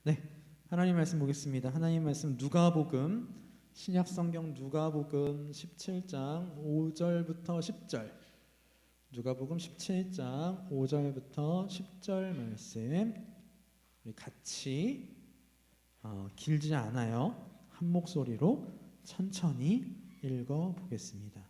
네, 하나님 말씀 보겠습니다. 하나님 말씀 누가복음 신약 성경 누가복음 17장 5절부터 10절. 누가복음 17장 5절부터 10절 말씀 우리 같이 길지 않아요. 한 목소리로 천천히 읽어 보겠습니다.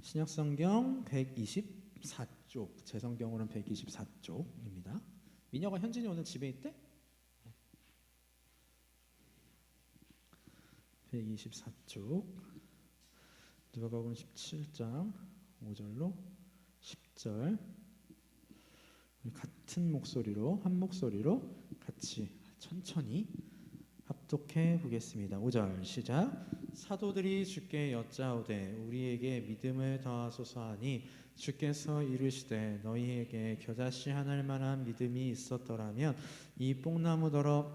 신약성경 124쪽, 제 성경으로는 124쪽입니다. 민혁아, 현진이 오늘 집에 있대? 124쪽 누가복음 17장 5절로 10절 우리 같은 목소리로 한 목소리로 같이 천천히 합독해 보겠습니다. 5절 시작. 사도들이 주께 여짜오되 우리에게 믿음을 더하소서 하니 주께서 이르시되 너희에게 겨자씨 하나일 만한 믿음이 있었더라면 이 뽕나무더러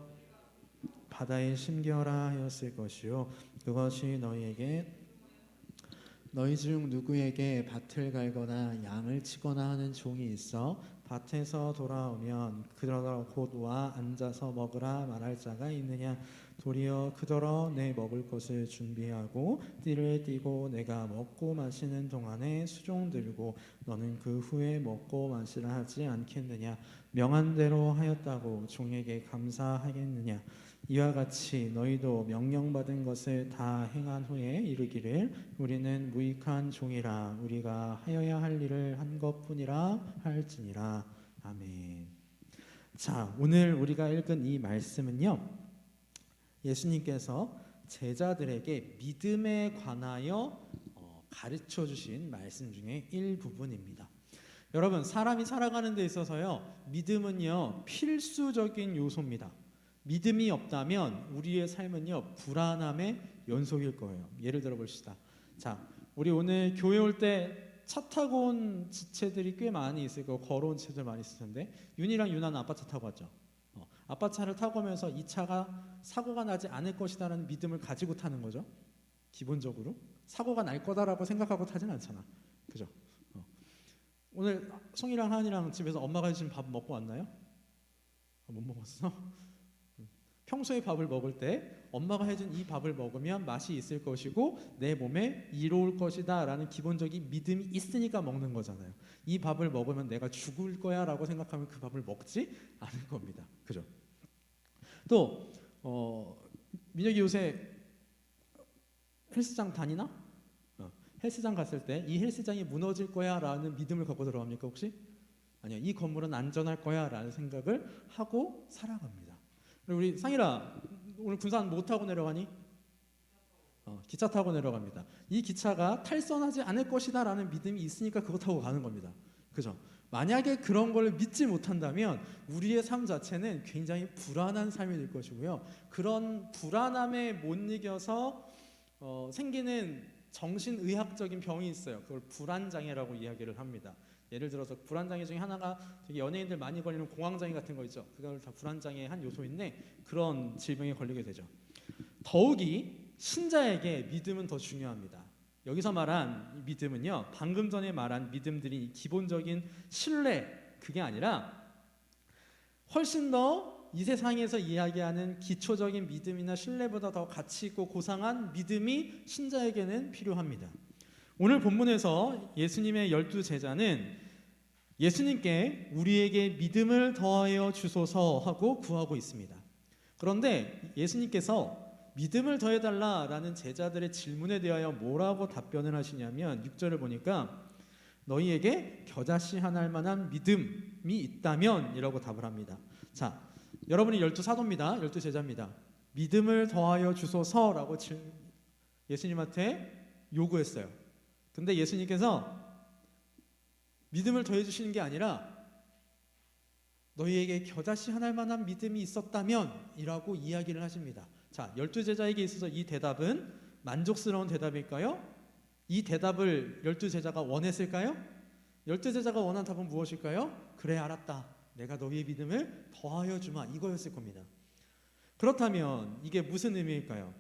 바다에 심겨라 하였을 것이요 그것이 너희 중 누구에게 밭을 갈거나 양을 치거나 하는 종이 있어 밭에서 돌아오면 그더러 곧 와 앉아서 먹으라 말할 자가 있느냐. 도리어 그더러 내 먹을 것을 준비하고 띠를 띠고 내가 먹고 마시는 동안에 수종 들고 너는 그 후에 먹고 마시라 하지 않겠느냐. 명한 대로 하였다고 종에게 감사하겠느냐. 이와 같이 너희도 명령받은 것을 다 행한 후에 이르기를 우리는 무익한 종이라 우리가 하여야 할 일을 한 것뿐이라 할지니라. 아멘. 자, 오늘 우리가 읽은 이 말씀은요, 예수님께서 제자들에게 믿음에 관하여 가르쳐 주신 말씀 중에 일부분입니다. 여러분, 사람이 살아가는 데 있어서요, 믿음은요 필수적인 요소입니다. 믿음이 없다면 우리의 삶은요 불안함의 연속일 거예요. 예를 들어 봅시다. 자, 우리 오늘 교회 올 때 차 타고 온 지체들이 꽤 많이 있을 거고 걸어온 지체들 많이 있을 텐데 윤이랑 유나는 아빠 차 타고 왔죠. 아빠 차를 타고 오면서 이 차가 사고가 나지 않을 것이라는 믿음을 가지고 타는 거죠. 기본적으로 사고가 날 거다라고 생각하고 타진 않잖아. 그죠? 오늘 송이랑 하은이랑 집에서 엄마가 해준 밥 먹고 왔나요? 못 먹었어? 평소에 밥을 먹을 때 엄마가 해준 이 밥을 먹으면 맛이 있을 것이고 내 몸에 이로울 것이다 라는 기본적인 믿음이 있으니까 먹는 거잖아요. 이 밥을 먹으면 내가 죽을 거야 라고 생각하면 그 밥을 먹지 않을 겁니다. 그죠? 또 민혁이 요새 헬스장 다니나? 헬스장 갔을 때 이 헬스장이 무너질 거야 라는 믿음을 갖고 들어갑니까 혹시? 아니요. 이 건물은 안전할 거야 라는 생각을 하고 살아갑니다. 우리 상일아, 오늘 군산 뭐 타고 내려가니? 기차 타고 내려갑니다. 이 기차가 탈선하지 않을 것이다 라는 믿음이 있으니까 그거 타고 가는 겁니다. 그죠? 만약에 그런 걸 믿지 못한다면 우리의 삶 자체는 굉장히 불안한 삶이 될 것이고요. 그런 불안함에 못 이겨서 생기는 정신의학적인 병이 있어요. 그걸 불안장애라고 이야기를 합니다. 예를 들어서 불안장애 중에 하나가 되게 연예인들 많이 걸리는 공황장애 같은 거 있죠. 그걸 다 불안장애의 한 요소인데 그런 질병에 걸리게 되죠. 더욱이 신자에게 믿음은 더 중요합니다. 여기서 말한 믿음은요, 방금 전에 말한 믿음들이 기본적인 신뢰, 그게 아니라 훨씬 더 이 세상에서 이야기하는 기초적인 믿음이나 신뢰보다 더 가치 있고 고상한 믿음이 신자에게는 필요합니다. 오늘 본문에서 예수님의 12제자는 예수님께 우리에게 믿음을 더하여 주소서 하고 구하고 있습니다. 그런데 예수님께서 믿음을 더해달라라는 제자들의 질문에 대하여 뭐라고 답변을 하시냐면 6절을 보니까 너희에게 겨자씨 하나일 만한 믿음이 있다면 이라고 답을 합니다. 자, 여러분이 12사도입니다. 12제자입니다. 믿음을 더하여 주소서라고 예수님한테 요구했어요. 근데 예수님께서 믿음을 더해 주시는 게 아니라 너희에게 겨자씨 하나일 만한 믿음이 있었다면 이라고 이야기를 하십니다. 자, 12제자에게 있어서 이 대답은 만족스러운 대답일까요? 이 대답을 12제자가 원했을까요? 12제자가 원한 답은 무엇일까요? 그래, 알았다. 내가 너희의 믿음을 더하여 주마. 이거였을 겁니다. 그렇다면 이게 무슨 의미일까요?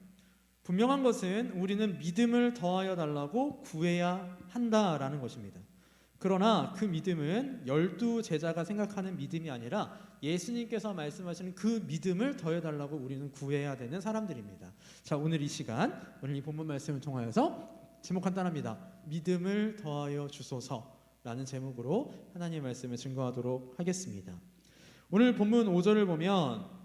분명한 것은 우리는 믿음을 더하여 달라고 구해야 한다라는 것입니다. 그러나 그 믿음은 12제자가 생각하는 믿음이 아니라 예수님께서 말씀하시는 그 믿음을 더해달라고 우리는 구해야 되는 사람들입니다. 자, 오늘 이 시간, 오늘 이 본문 말씀을 통하여서 제목 간단합니다. 믿음을 더하여 주소서라는 제목으로 하나님의 말씀을 증거하도록 하겠습니다. 오늘 본문 5절을 보면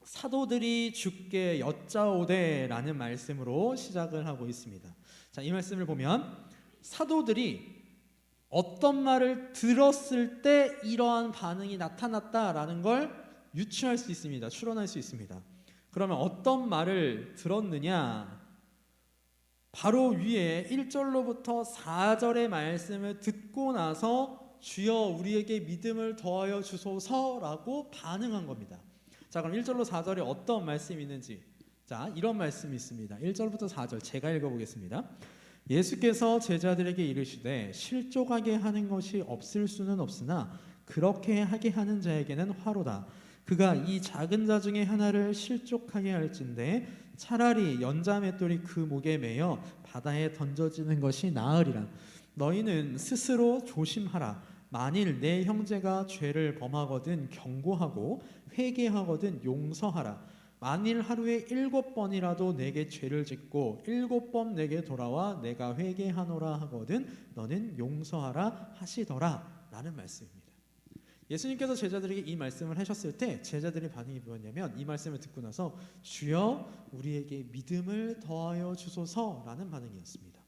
사도들이 주께 여짜오되라는 말씀으로 시작을 하고 있습니다. 자, 이 말씀을 보면 사도들이 어떤 말을 들었을 때 이러한 반응이 나타났다라는 걸 유추할 수 있습니다. 추론할 수 있습니다. 그러면 어떤 말을 들었느냐? 바로 위에 1절로부터 4절의 말씀을 듣고 나서 주여 우리에게 믿음을 더하여 주소서라고 반응한 겁니다. 자, 그럼 1절로 4절에 어떤 말씀이 있는지, 자, 이런 말씀이 있습니다. 1절부터 4절 제가 읽어보겠습니다. 예수께서 제자들에게 이르시되 실족하게 하는 것이 없을 수는 없으나 그렇게 하게 하는 자에게는 화로다. 그가 이 작은 자 중에 하나를 실족하게 할진대 차라리 연자맷돌이 그 목에 매여 바다에 던져지는 것이 나으리라. 너희는 스스로 조심하라. 만일 내 형제가 죄를 범하거든 경고하고 회개하거든 용서하라. 만일 하루에 7번이라도 내게 죄를 짓고 7번 내게 돌아와 내가 회개하노라 하거든 너는 용서하라 하시더라 라는 말씀입니다. 예수님께서 제자들에게 이 말씀을 하셨을 때 제자들의 반응이 뭐였냐면 이 말씀을 듣고 나서 주여 우리에게 믿음을 더하여 주소서라는 반응이었습니다.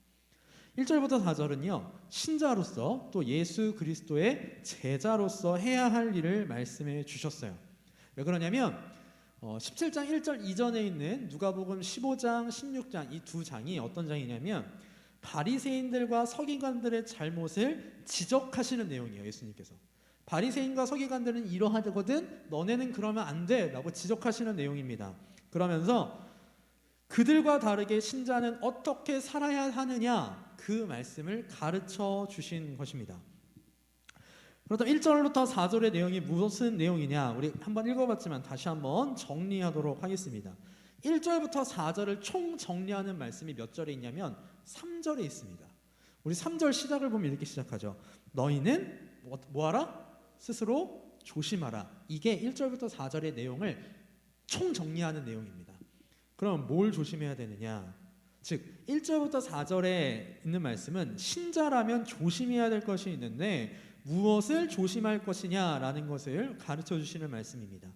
1절부터 4절은요 신자로서 또 예수 그리스도의 제자로서 해야 할 일을 말씀해 주셨어요. 왜 그러냐면 17장 1절 이전에 있는 누가복음 15장 16장 이 두 장이 어떤 장이냐면 바리새인들과 서기관들의 잘못을 지적하시는 내용이에요. 예수님께서 바리새인과 서기관들은 이러하거든 너네는 그러면 안 돼 라고 지적하시는 내용입니다. 그러면서 그들과 다르게 신자는 어떻게 살아야 하느냐 그 말씀을 가르쳐 주신 것입니다. 그렇다면 1절부터 4절의 내용이 무슨 내용이냐 우리 한번 읽어봤지만 다시 한번 정리하도록 하겠습니다. 1절부터 4절을 총 정리하는 말씀이 몇 절에 있냐면 3절에 있습니다. 우리 3절 시작을 보면 이렇게 시작하죠. 너희는 뭐하라? 스스로 조심하라. 이게 1절부터 4절의 내용을 총 정리하는 내용입니다. 그럼 뭘 조심해야 되느냐? 즉 1절부터 4절에 있는 말씀은 신자라면 조심해야 될 것이 있는데 무엇을 조심할 것이냐라는 것을 가르쳐 주시는 말씀입니다.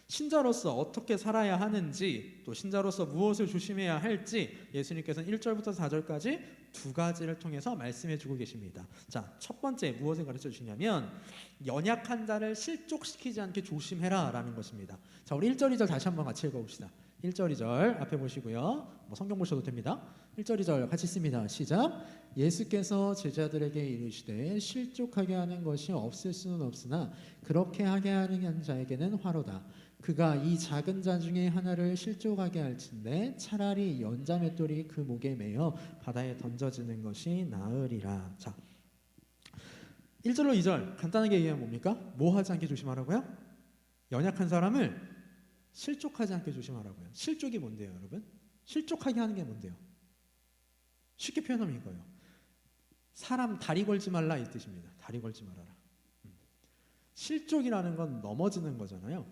신자로서 어떻게 살아야 하는지 또 신자로서 무엇을 조심해야 할지 예수님께서는 1절부터 4절까지 두 가지를 통해서 말씀해 주고 계십니다. 자, 첫 번째 무엇을 가르쳐 주시냐면 연약한 자를 실족시키지 않게 조심해라 라는 것입니다. 자, 우리 1절 2절 다시 한번 같이 읽어봅시다. 1절 2절 앞에 보시고요. 성경 보셔도 됩니다. 1절 2절 같이 읽습니다. 시작. 예수께서 제자들에게 이르시되 실족하게 하는 것이 없을 수는 없으나 그렇게 하게 하는 자에게는 화로다. 그가 이 작은 자 중에 하나를 실족하게 할진대 차라리 연자맷돌이 그 목에 매여 바다에 던져지는 것이 나으리라. 자, 1절로 2절 간단하게 얘기하면 뭡니까? 뭐 하지 않게 조심하라고요? 연약한 사람을 실족하지 않게 조심하라고요. 실족이 뭔데요, 여러분? 실족하게 하는 게 뭔데요? 쉽게 표현하면 이거예요. 사람 다리 걸지 말라 이 뜻입니다. 다리 걸지 말아라. 실족이라는 건 넘어지는 거잖아요.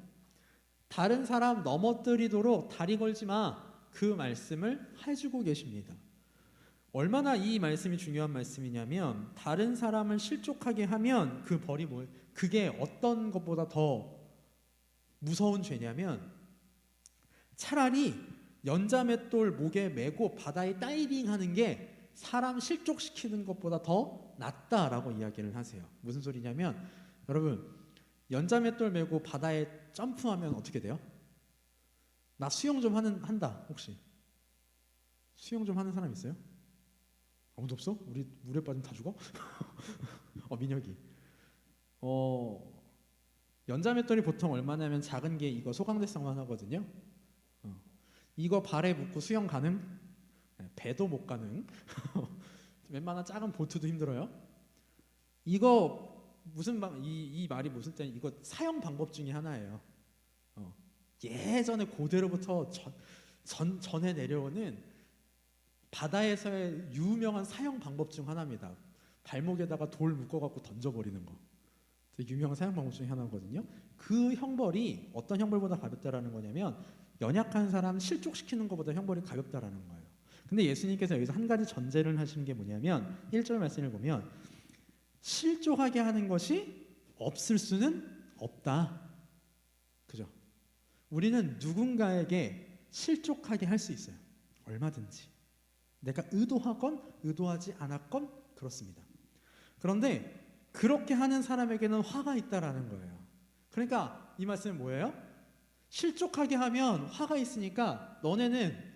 다른 사람 넘어뜨리도록 다리 걸지 마. 그 말씀을 해주고 계십니다. 얼마나 이 말씀이 중요한 말씀이냐면 다른 사람을 실족하게 하면 그 벌이 그게 어떤 것보다 더 무서운 죄냐면 차라리 연자맷돌 목에 메고 바다에 다이빙하는 게 사람 실족시키는 것보다 더 낫다라고 이야기를 하세요. 무슨 소리냐면 여러분 연자맷돌 메고 바다에 점프하면 어떻게 돼요? 나 수영 좀 한다 혹시? 수영 좀 하는 사람 있어요? 아무도 없어? 우리 물에 빠지면 다 죽어? 민혁이 연자맷돌이 보통 얼마냐면 작은 게 이거 소강대성만 하거든요. 이거 발에 묶고 수영 가능? 배도 못 가능. 웬만한 작은 보트도 힘들어요. 이거 무슨 이 말이 무슨 뜻? 이거 사용 방법 중에 하나예요. 예전에 고대로부터 전해 내려오는 바다에서의 유명한 사형 방법 중 하나입니다. 발목에다가 돌 묶어갖고 던져버리는 거. 되게 유명한 사형 방법 중에 하나거든요. 그 형벌이 어떤 형벌보다 가볍다라는 거냐면 연약한 사람 실족시키는 것보다 형벌이 가볍다라는 거예요. 근데 예수님께서 여기서 한 가지 전제를 하시는 게 뭐냐면 1절 말씀을 보면 실족하게 하는 것이 없을 수는 없다. 그죠? 우리는 누군가에게 실족하게 할 수 있어요. 얼마든지. 내가 의도하건 의도하지 않았건 그렇습니다. 그런데 그렇게 하는 사람에게는 화가 있다라는 거예요. 그러니까 이 말씀은 뭐예요? 실족하게 하면 화가 있으니까 너네는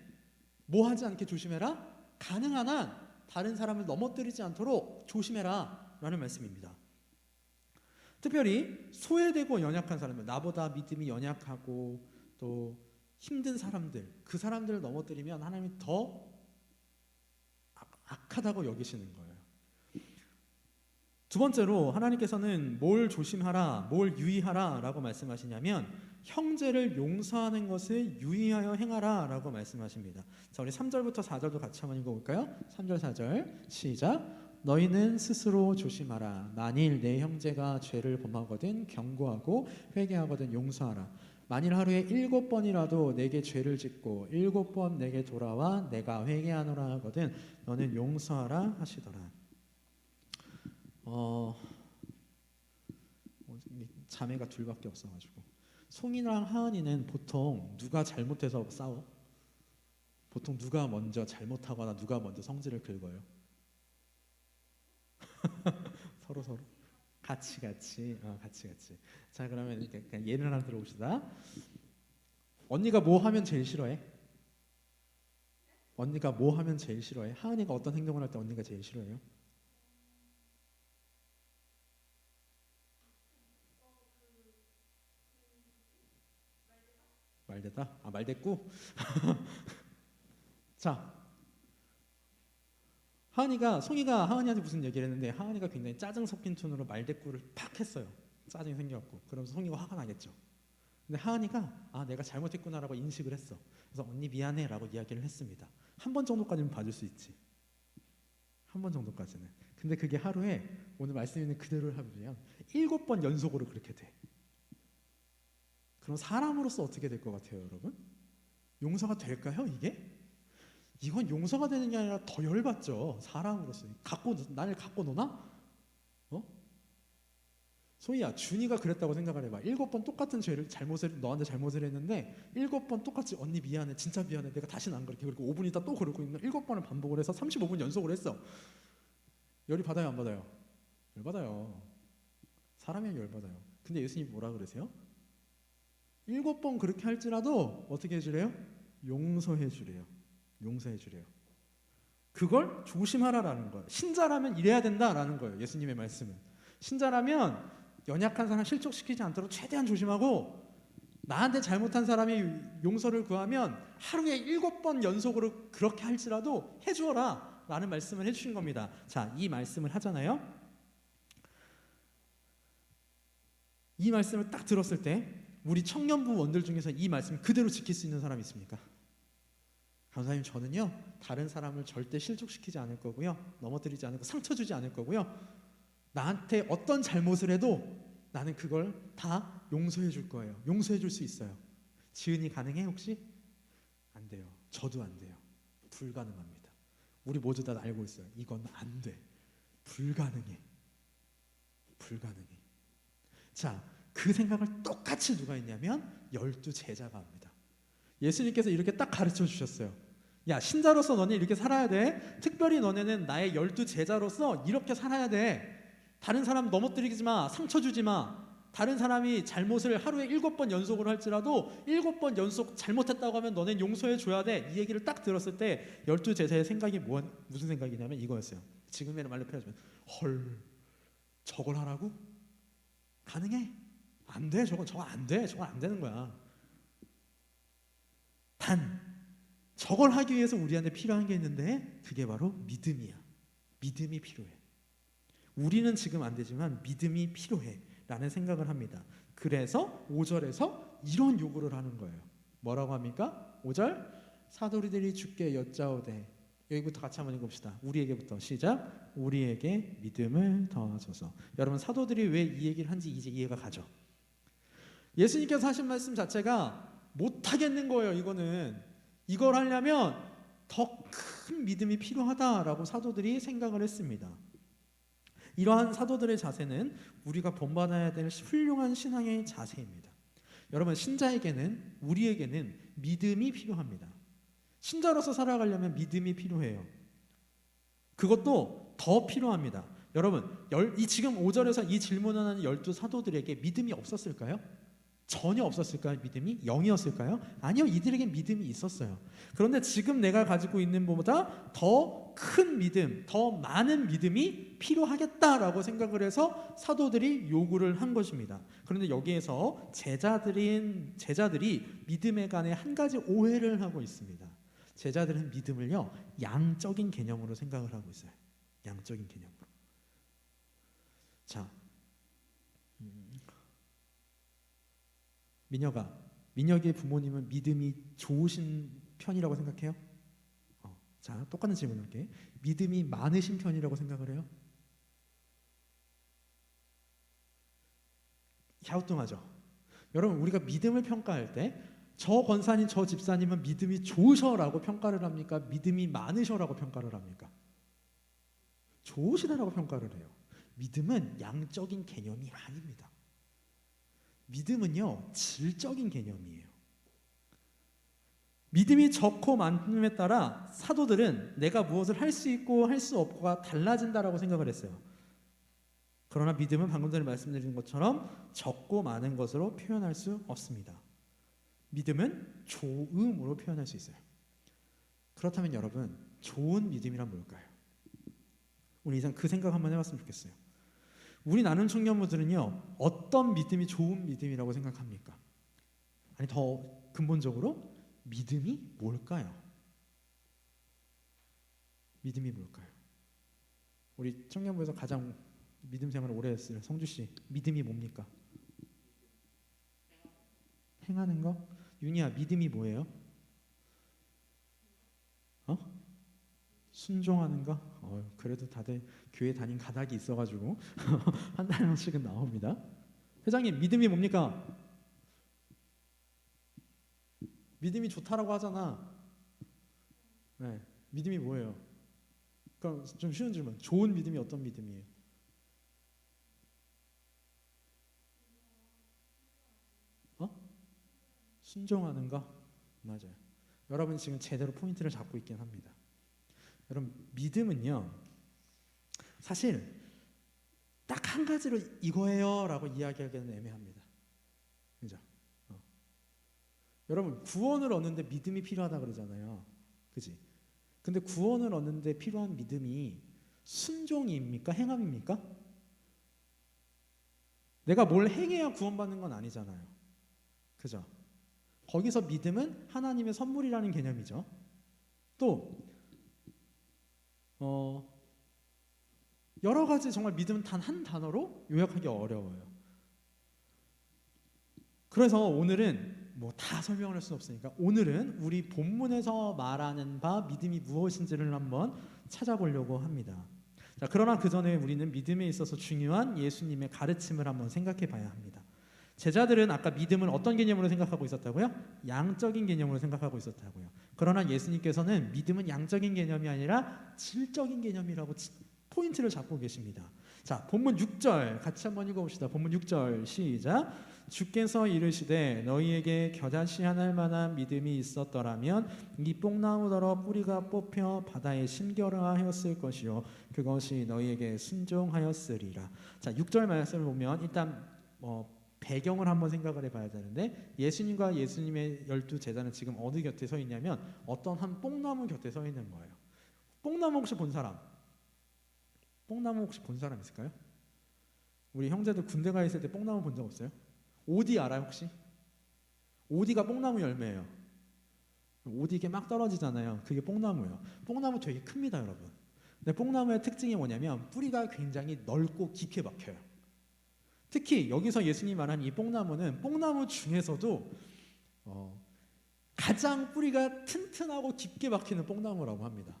뭐 하지 않게 조심해라? 가능한 한 다른 사람을 넘어뜨리지 않도록 조심해라 라는 말씀입니다. 특별히 소외되고 연약한 사람들, 나보다 믿음이 연약하고 또 힘든 사람들, 그 사람들을 넘어뜨리면 하나님이 더 악하다고 여기시는 거예요. 두 번째로 하나님께서는 뭘 조심하라, 뭘 유의하라 라고 말씀하시냐면 형제를 용서하는 것을 유의하여 행하라 라고 말씀하십니다. 자, 우리 3절부터 4절도 같이 한번 읽어볼까요? 3절 4절 시작. 너희는 스스로 조심하라. 만일 내 형제가 죄를 범하거든 경고하고 회개하거든 용서하라. 만일 하루에 7번이라도 내게 죄를 짓고 7번 내게 돌아와 내가 회개하노라 하거든 너는 용서하라 하시더라. 자매가 둘밖에 없어가지고 송이랑 하은이는 보통 누가 잘못해서 싸워? 보통 누가 먼저 잘못하거나 누가 먼저 성질을 긁어요? 서로 같이. 자, 그러면 이렇게 예를 하나 들어봅시다. 언니가 뭐 하면 제일 싫어해? 언니가 뭐 하면 제일 싫어해? 하은이가 어떤 행동을 할 때 언니가 제일 싫어해요? 말대다? 말대꾸? 자, 송이가 하은이한테 무슨 얘기를 했는데 하은이가 굉장히 짜증 섞인 톤으로 말대꾸를 팍 했어요. 짜증이 생겨갖고. 그러면서 송이가 화가 나겠죠. 근데 하은이가 내가 잘못했구나라고 인식을 했어. 그래서 언니 미안해 라고 이야기를 했습니다. 한 번 정도까지는 봐줄 수 있지. 한 번 정도까지는. 근데 그게 하루에 오늘 말씀 있는 그대로를 하면 7번 연속으로 그렇게 돼. 그럼 사람으로서 어떻게 될 것 같아요, 여러분? 용서가 될까요, 이게? 이건 용서가 되는 게 아니라 더 열받죠. 사람으로서. 나를 갖고 노나? 소희야, 준이가 그랬다고 생각을 해봐. 7번 똑같은 너한테 잘못을 했는데 7번 똑같이 언니 미안해, 진짜 미안해, 내가 다시는 안 그럴게. 그리고 5분 있다 또 그러고 있는 7번을 반복을 해서 35분 연속으로 했어. 열이 받아요, 안 받아요? 열 받아요. 사람이 열 받아요. 근데 예수님이 뭐라 그러세요? 7번 그렇게 할지라도 어떻게 해주래요? 용서해 주래요. 그걸 조심하라라는 거예요. 신자라면 이래야 된다라는 거예요. 예수님의 말씀은. 신자라면 연약한 사람 실족시키지 않도록 최대한 조심하고 나한테 잘못한 사람이 용서를 구하면 하루에 7번 연속으로 그렇게 할지라도 해주어라 라는 말씀을 해주신 겁니다. 자, 이 말씀을 하잖아요. 이 말씀을 딱 들었을 때 우리 청년부 원들 중에서 이 말씀 그대로 지킬 수 있는 사람이 있습니까? 강사님, 저는요 다른 사람을 절대 실족시키지 않을 거고요, 넘어뜨리지 않을 거, 상처 주지 않을 거고요, 나한테 어떤 잘못을 해도 나는 그걸 다 용서해 줄 거예요. 용서해 줄 수 있어요. 지은이 가능해 혹시? 안 돼요. 저도 안 돼요. 불가능합니다. 우리 모두 다 알고 있어요. 이건 안 돼. 불가능해. 자, 그 생각을 똑같이 누가 했냐면 12 제자가 합니다. 예수님께서 이렇게 딱 가르쳐 주셨어요. 야, 신자로서 너네 이렇게 살아야 돼. 특별히 너네는 나의 12 제자로서 이렇게 살아야 돼. 다른 사람 넘어뜨리지 마. 상처 주지 마. 다른 사람이 잘못을 하루에 7번 연속으로 할지라도 7번 연속 잘못했다고 하면 너넨 용서해 줘야 돼. 이 얘기를 딱 들었을 때 12 제자의 생각이 무슨 생각이냐면 이거였어요. 지금의 말로 표현하면 헐, 저걸 하라고? 가능해? 안 돼. 저건 안 돼. 저건 안 되는 거야. 단 저걸 하기 위해서 우리한테 필요한 게 있는데 그게 바로 믿음이야. 믿음이 필요해. 우리는 지금 안 되지만 믿음이 필요해 라는 생각을 합니다. 그래서 5절에서 이런 요구를 하는 거예요. 뭐라고 합니까? 5절 사도리들이 주께 여짜오되, 여기부터 같이 한번 읽읍시다. 우리에게부터 시작. 우리에게 믿음을 더하소서. 여러분, 사도들이 왜 이 얘기를 한지 이제 이해가 가죠. 예수님께서 하신 말씀 자체가 못하겠는 거예요. 이걸 하려면 더 큰 믿음이 필요하다라고 사도들이 생각을 했습니다. 이러한 사도들의 자세는 우리가 본받아야 될 훌륭한 신앙의 자세입니다. 여러분, 신자에게는, 우리에게는 믿음이 필요합니다. 신자로서 살아가려면 믿음이 필요해요. 그것도 더 필요합니다. 여러분, 지금 5절에서 이 질문을 하는 12사도들에게 믿음이 없었을까요? 전혀 없었을까요? 믿음이 0이었을까요? 아니요, 이들에게 믿음이 있었어요. 그런데 지금 내가 가지고 있는 것보다 더 큰 믿음, 더 많은 믿음이 필요하겠다라고 생각을 해서 사도들이 요구를 한 것입니다. 그런데 여기에서 제자들이 믿음에 관해 한 가지 오해를 하고 있습니다. 제자들은 믿음을요, 양적인 개념으로 생각을 하고 있어요. 양적인 개념으로. 자, 민혁의 부모님은 믿음이 좋으신 편이라고 생각해요? 자, 똑같은 질문 할게. 믿음이 많으신 편이라고 생각을 해요? 갸우뚱하죠. 여러분, 우리가 믿음을 평가할 때 저 권사님, 저 집사님은 믿음이 좋으셔라고 평가를 합니까? 믿음이 많으셔라고 평가를 합니까? 좋으시다라고 평가를 해요. 믿음은 양적인 개념이 아닙니다. 믿음은요, 질적인 개념이에요. 믿음이 적고 많음에 따라 사도들은 내가 무엇을 할 수 있고 할 수 없고가 달라진다라고 생각을 했어요. 그러나 믿음은 방금 전에 말씀드린 것처럼 적고 많은 것으로 표현할 수 없습니다. 믿음은 좋음으로 표현할 수 있어요. 그렇다면 여러분, 좋은 믿음이란 뭘까요? 우리 이상 그 생각 한번 해봤으면 좋겠어요. 우리 나눔 청년부들은요, 어떤 믿음이 좋은 믿음이라고 생각합니까? 아니, 더 근본적으로 믿음이 뭘까요? 믿음이 뭘까요? 우리 청년부에서 가장 믿음 생활을 오래 했어요. 성주 씨, 믿음이 뭡니까? 행하는 거? 윤희야, 믿음이 뭐예요? 순종하는 거? 그래도 다들 교회 다닌 가닥이 있어가지고 한 달에 한 번씩은 나옵니다. 회장님, 믿음이 뭡니까? 믿음이 좋다라고 하잖아. 네, 믿음이 뭐예요? 그럼 좀 쉬운 질문. 좋은 믿음이 어떤 믿음이에요? 순종하는 거? 맞아요. 여러분 지금 제대로 포인트를 잡고 있긴 합니다. 여러분, 믿음은요, 사실 딱 한 가지로 이거예요 라고 이야기하기는 애매합니다. 그죠? 여러분, 구원을 얻는데 믿음이 필요하다 그러잖아요. 그지? 근데 구원을 얻는데 필요한 믿음이 순종입니까? 행함입니까? 내가 뭘 행해야 구원받는 건 아니잖아요. 그죠? 거기서 믿음은 하나님의 선물이라는 개념이죠. 또 여러 가지 정말 믿음은 단 한 단어로 요약하기 어려워요. 그래서 오늘은 뭐 다 설명을 할 수 없으니까 오늘은 우리 본문에서 말하는 바 믿음이 무엇인지를 한번 찾아보려고 합니다. 자, 그러나 그 전에 우리는 믿음에 있어서 중요한 예수님의 가르침을 한번 생각해 봐야 합니다. 제자들은 아까 믿음을 어떤 개념으로 생각하고 있었다고요? 양적인 개념으로 생각하고 있었다고요. 그러나 예수님께서는 믿음은 양적인 개념이 아니라 질적인 개념이라고 포인트를 잡고 계십니다. 자, 본문 6절 같이 한번 읽어봅시다. 본문 6절 시작. 주께서 이르시되 너희에게 겨자씨 하나일 만한 믿음이 있었더라면 이 뽕나무더러 뿌리가 뽑혀 바다에 심겨라 하였을 것이요 그것이 너희에게 순종하였으리라. 자, 6절 말씀을 보면 일단 배경을 한번 생각을 해봐야 되는데, 예수님과 예수님의 12제자는 지금 어느 곁에 서 있냐면 어떤 한 뽕나무 곁에 서 있는 거예요. 뽕나무 혹시 본 사람? 뽕나무 혹시 본 사람 있을까요? 우리 형제들 군대 가 있을 때 뽕나무 본 적 없어요? 오디 알아요 혹시? 오디가 뽕나무 열매예요. 오디 이게 막 떨어지잖아요. 그게 뽕나무예요. 뽕나무 되게 큽니다, 여러분. 근데 뽕나무의 특징이 뭐냐면 뿌리가 굉장히 넓고 깊게 박혀요. 특히 여기서 예수님이 말한 이 뽕나무는 뽕나무 중에서도 가장 뿌리가 튼튼하고 깊게 박히는 뽕나무라고 합니다.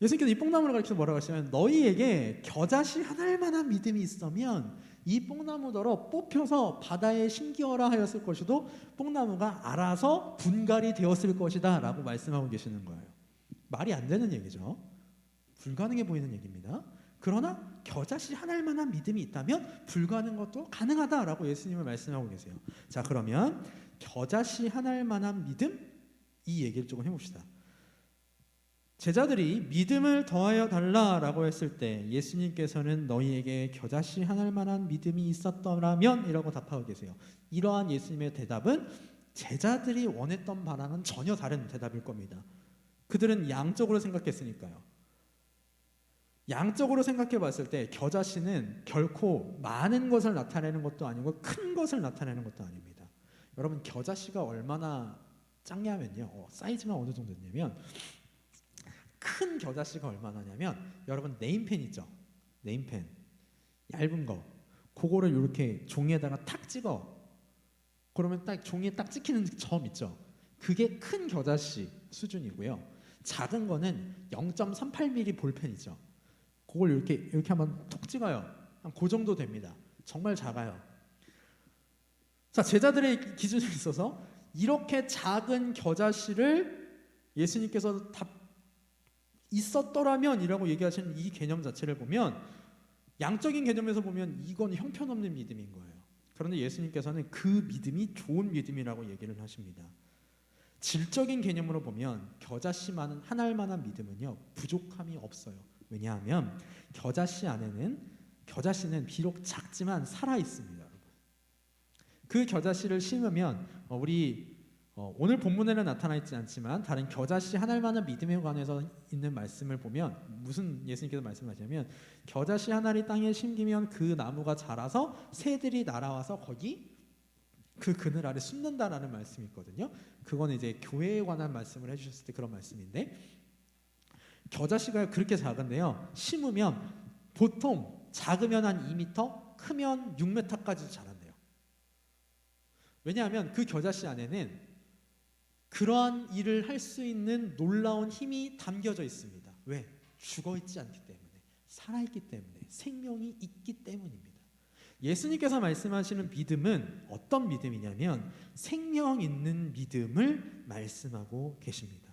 예수님께서 이 뽕나무를 가리켜서 뭐라고 하시냐면 너희에게 겨자씨 한 알만한 믿음이 있으면 이 뽕나무더러 뽑혀서 바다에 심기어라 하였을 것이도 뽕나무가 알아서 분갈이 되었을 것이다 라고 말씀하고 계시는 거예요. 말이 안 되는 얘기죠. 불가능해 보이는 얘기입니다. 그러나 겨자씨 한 알만한 믿음이 있다면 불가능한 것도 가능하다라고 예수님을 말씀하고 계세요. 자, 그러면 겨자씨 한 알만한 믿음? 이 얘기를 조금 해봅시다. 제자들이 믿음을 더하여 달라라고 했을 때 예수님께서는 너희에게 겨자씨 한 알만한 믿음이 있었더라면 이라고 답하고 계세요. 이러한 예수님의 대답은 제자들이 원했던 바랑은 전혀 다른 대답일 겁니다. 그들은 양적으로 생각했으니까요. 양적으로 생각해 봤을 때 겨자씨는 결코 많은 것을 나타내는 것도 아니고 큰 것을 나타내는 것도 아닙니다. 여러분, 겨자씨가 얼마나 작냐면요, 사이즈가 어느 정도 되냐면 큰 겨자씨가 얼마나냐면 여러분 네임펜 있죠? 네임펜 얇은 거, 그거를 이렇게 종이에다가 탁 찍어. 그러면 딱 종이에 딱 찍히는 점 있죠? 그게 큰 겨자씨 수준이고요. 작은 거는 0.38mm 볼펜이죠. 그걸 이렇게 한번 톡 찍어요. 한 그 정도 됩니다. 정말 작아요. 자, 제자들의 기준에 있어서 이렇게 작은 겨자씨를 예수님께서 있었더라면 이라고 얘기하시는 이 개념 자체를 보면 양적인 개념에서 보면 이건 형편없는 믿음인 거예요. 그런데 예수님께서는 그 믿음이 좋은 믿음이라고 얘기를 하십니다. 질적인 개념으로 보면 겨자씨만은 한 알만한 믿음은요 부족함이 없어요. 왜냐하면 겨자씨는 비록 작지만 살아 있습니다. 여러분. 그 겨자씨를 심으면 오늘 본문에는 나타나 있지 않지만 다른 겨자씨 한 알만한 믿음에 관해서 있는 말씀을 보면 무슨 예수님께서 말씀하시냐면 겨자씨 한 알이 땅에 심기면 그 나무가 자라서 새들이 날아와서 거기 그 그늘 아래 숨는다라는 말씀이 있거든요. 그건 이제 교회에 관한 말씀을 해주셨을 때 그런 말씀인데 겨자씨가 그렇게 작은데요. 심으면 보통 작으면 한 2m, 크면 6m까지도 자란대요. 왜냐하면 그 겨자씨 안에는 그러한 일을 할 수 있는 놀라운 힘이 담겨져 있습니다. 왜? 죽어있지 않기 때문에, 살아있기 때문에, 생명이 있기 때문입니다. 예수님께서 말씀하시는 믿음은 어떤 믿음이냐면 생명 있는 믿음을 말씀하고 계십니다.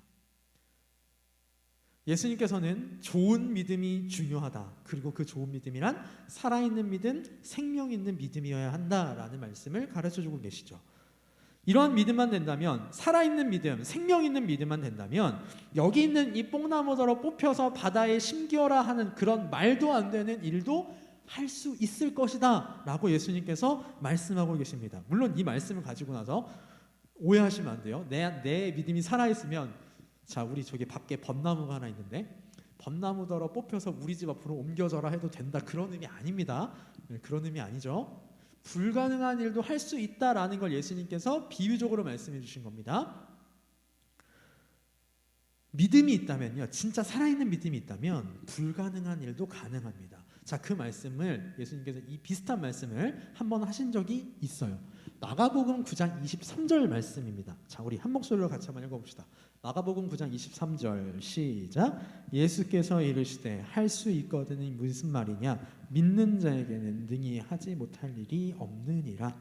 예수님께서는 좋은 믿음이 중요하다. 그리고 그 좋은 믿음이란 살아있는 믿음, 생명 있는 믿음이어야 한다라는 말씀을 가르쳐주고 계시죠. 이러한 믿음만 된다면, 살아있는 믿음, 생명 있는 믿음만 된다면 여기 있는 이 뽕나무더러 뽑혀서 바다에 심기어라 하는 그런 말도 안 되는 일도 할 수 있을 것이다 라고 예수님께서 말씀하고 계십니다. 물론 이 말씀을 가지고 나서 오해하시면 안 돼요. 내 믿음이 살아있으면 자, 우리 저기 밖에 벚나무가 하나 있는데 벚나무더러 뽑혀서 우리 집 앞으로 옮겨져라 해도 된다, 그런 의미 아닙니다. 그런 의미 아니죠. 불가능한 일도 할 수 있다라는 걸 예수님께서 비유적으로 말씀해 주신 겁니다. 믿음이 있다면요, 진짜 살아있는 믿음이 있다면 불가능한 일도 가능합니다. 자, 그 말씀을 예수님께서 이 비슷한 말씀을 한번 하신 적이 있어요. 마가복음 9장 23절 말씀입니다. 자, 우리 한 목소리로 같이 한번 읽어봅시다. 마가복음 9장 23절 시작. 예수께서 이르시되 할 수 있거든이 무슨 말이냐, 믿는 자에게는 능히 하지 못할 일이 없느니라.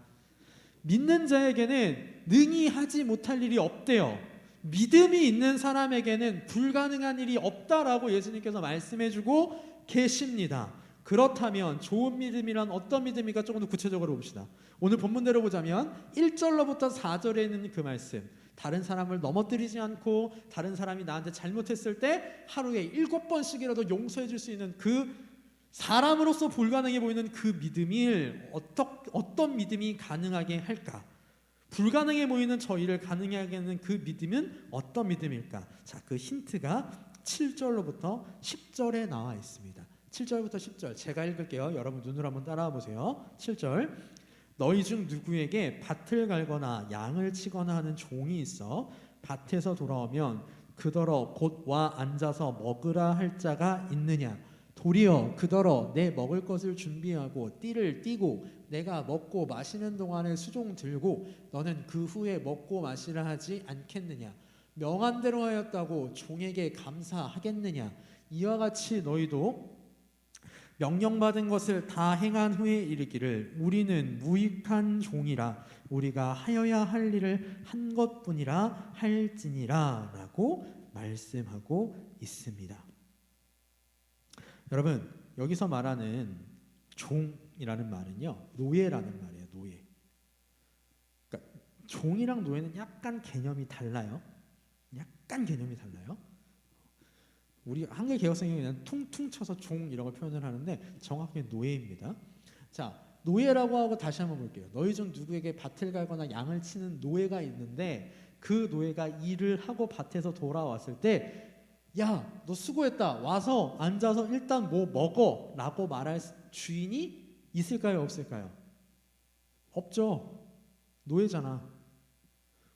믿는 자에게는 능히 하지 못할 일이 없대요. 믿음이 있는 사람에게는 불가능한 일이 없다라고 예수님께서 말씀해주고 계십니다. 그렇다면 좋은 믿음이란 어떤 믿음입니까? 조금 더 구체적으로 봅시다. 오늘 본문대로 보자면 1절로부터 4절에 있는 그 말씀, 다른 사람을 넘어뜨리지 않고 다른 사람이 나한테 잘못했을 때 하루에 7번씩이라도 용서해 줄 수 있는 그 사람으로서 불가능해 보이는 그 믿음이 어떤 믿음이 가능하게 할까? 불가능해 보이는 저희를 가능하게 하는 그 믿음은 어떤 믿음일까? 자, 그 힌트가 7절로부터 10절에 나와 있습니다. 7절부터 10절 제가 읽을게요. 여러분 눈으로 한번 따라와 보세요. 7절. 너희 중 누구에게 밭을 갈거나 양을 치거나 하는 종이 있어 밭에서 돌아오면 그더러 곧 와 앉아서 먹으라 할 자가 있느냐? 도리어 그더러 내 먹을 것을 준비하고 띠를 띠고 내가 먹고 마시는 동안에 수종 들고 너는 그 후에 먹고 마시라 하지 않겠느냐. 명한대로 하였다고 종에게 감사하겠느냐. 이와 같이 너희도 명령받은 것을 다 행한 후에 이르기를 우리는 무익한 종이라 우리가 하여야 할 일을 한 것뿐이라 할지니라 라고 말씀하고 있습니다. 여러분, 여기서 말하는 종이라는 말은요, 노예라는 말이에요. 노예. 그러니까 종이랑 노예는 약간 개념이 달라요. 약간 개념이 달라요. 우리 한글 개혁성이 그냥 퉁퉁 쳐서 종 이라고 표현을 하는데 정확히 노예입니다. 자, 노예라고 하고 다시 한번 볼게요. 너희 중 누구에게 밭을 갈거나 양을 치는 노예가 있는데 그 노예가 일을 하고 밭에서 돌아왔을 때 야, 너 수고했다. 와서 앉아서 일단 뭐 먹어 라고 말할 주인이 있을까요? 없을까요? 없죠. 노예잖아.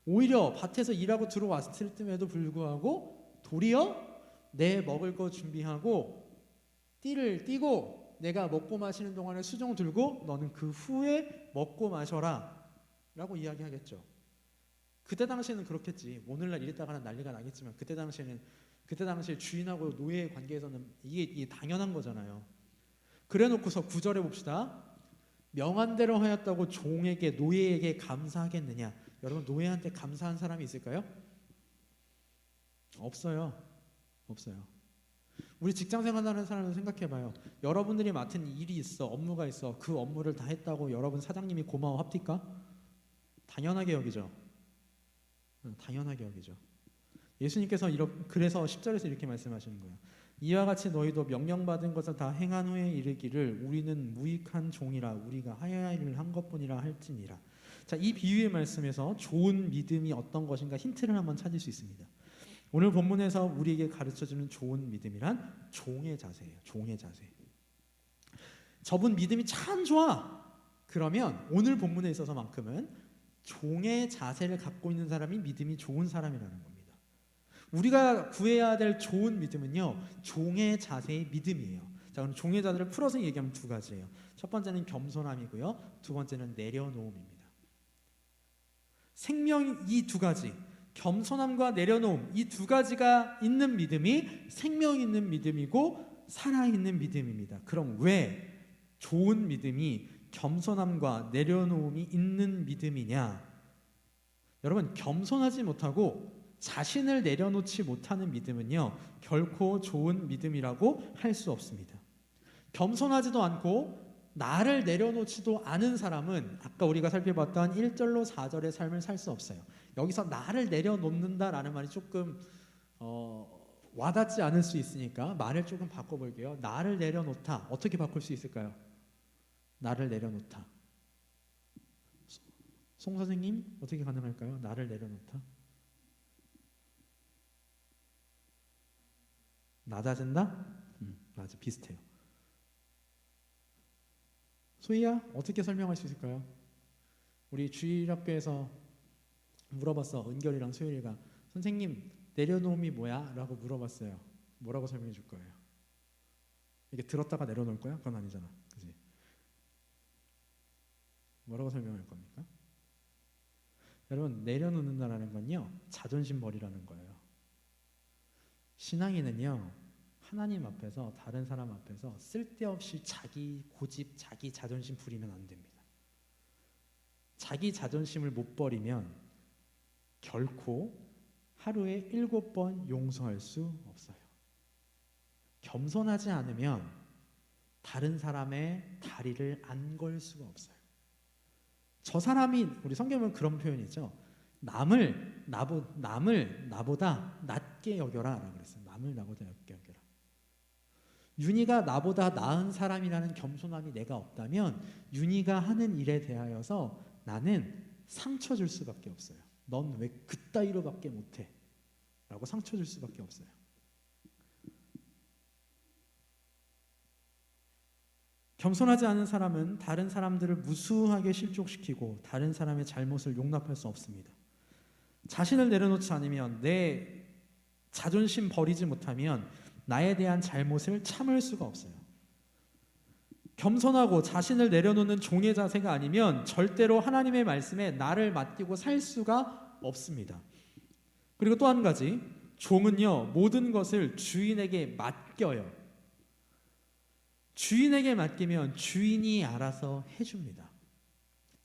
오히려 밭에서 일하고 들어왔을 때에도 불구하고 도리어 내 먹을 거 준비하고 띠를 띠고 내가 먹고 마시는 동안에 수종 들고 너는 그 후에 먹고 마셔라 라고 이야기하겠죠. 그때 당시에는 그렇겠지. 오늘날 이랬다가는 난리가 나겠지만 그때 당시에 주인하고 노예의 관계에서는 이게 당연한 거잖아요. 그래 놓고서 9절에 봅시다. 명한대로 하였다고 종에게 노예에게 감사하겠느냐. 여러분, 노예한테 감사한 사람이 있을까요? 없어요. 우리 직장 생활하는 사람을 생각해봐요. 여러분들이 맡은 일이 있어, 업무가 있어. 그 업무를 다 했다고 여러분 사장님이 고마워 합니까? 당연하게 여기죠. 당연하게 여기죠. 예수님께서 그래서 10절에서 이렇게 말씀하시는 거예요. 이와 같이 너희도 명령받은 것을 다 행한 후에 이르기를 우리는 무익한 종이라 우리가 하여야 할 일을 한 것뿐이라 할지니라. 자, 이 비유의 말씀에서 좋은 믿음이 어떤 것인가 힌트를 한번 찾을 수 있습니다. 오늘 본문에서 우리에게 가르쳐주는 좋은 믿음이란 종의 자세예요. 종의 자세. 저분 믿음이 참 좋아. 그러면 오늘 본문에 있어서만큼은 종의 자세를 갖고 있는 사람이 믿음이 좋은 사람이라는 겁니다. 우리가 구해야 될 좋은 믿음은요, 종의 자세의 믿음이에요. 자, 그럼 종의 자세를 풀어서 얘기하면 두 가지예요. 첫 번째는 겸손함이고요, 두 번째는 내려놓음입니다. 이 두 가지, 겸손함과 내려놓음, 이 두 가지가 있는 믿음이 생명 있는 믿음이고 살아있는 믿음입니다. 그럼 왜 좋은 믿음이 겸손함과 내려놓음이 있는 믿음이냐? 여러분, 겸손하지 못하고 자신을 내려놓지 못하는 믿음은요, 결코 좋은 믿음이라고 할 수 없습니다. 겸손하지도 않고 나를 내려놓지도 않은 사람은 아까 우리가 살펴봤던 1절로 4절의 삶을 살 수 없어요. 여기서 나를 내려놓는다라는 말이 조금 와닿지 않을 수 있으니까 말을 조금 바꿔볼게요. 나를 내려놓다. 어떻게 바꿀 수 있을까요? 나를 내려놓다. 송 선생님, 어떻게 가능할까요? 나를 내려놓다. 낮아진다? 맞아, 비슷해요. 소희야, 어떻게 설명할 수 있을까요? 우리 주일학교에서 물어봤어. 은결이랑 소율이가 선생님, 내려놓음이 뭐야? 라고 물어봤어요. 뭐라고 설명해 줄 거예요? 이게 들었다가 내려놓을 거야? 그건 아니잖아. 그치? 뭐라고 설명할 겁니까? 여러분, 내려놓는다라는 건요, 자존심 버리라는 거예요. 신앙인은요, 하나님 앞에서, 다른 사람 앞에서 쓸데없이 자기 고집, 자기 자존심 부리면 안 됩니다. 자기 자존심을 못 버리면 결코 하루에 7번 용서할 수 없어요. 겸손하지 않으면 다른 사람의 다리를 안 걸 수가 없어요. 저 사람이, 우리 성경은 그런 표현이 있죠. 남을 나보다 낮게 여겨라 라고 그랬어요. 남을 나보다 낮게 여겨라. 윤희가 나보다 나은 사람이라는 겸손함이 내가 없다면 윤희가 하는 일에 대하여서 나는 상처 줄 수밖에 없어요. 넌 왜 그따위로밖에 못해? 라고 상처 줄 수밖에 없어요. 겸손하지 않은 사람은 다른 사람들을 무수하게 실족시키고 다른 사람의 잘못을 용납할 수 없습니다. 자신을 내려놓지 않으면, 내 자존심 버리지 못하면 나에 대한 잘못을 참을 수가 없어요. 겸손하고 자신을 내려놓는 종의 자세가 아니면 절대로 하나님의 말씀에 나를 맡기고 살 수가 없습니다. 그리고 또 한 가지, 종은요 모든 것을 주인에게 맡겨요. 주인에게 맡기면 주인이 알아서 해줍니다.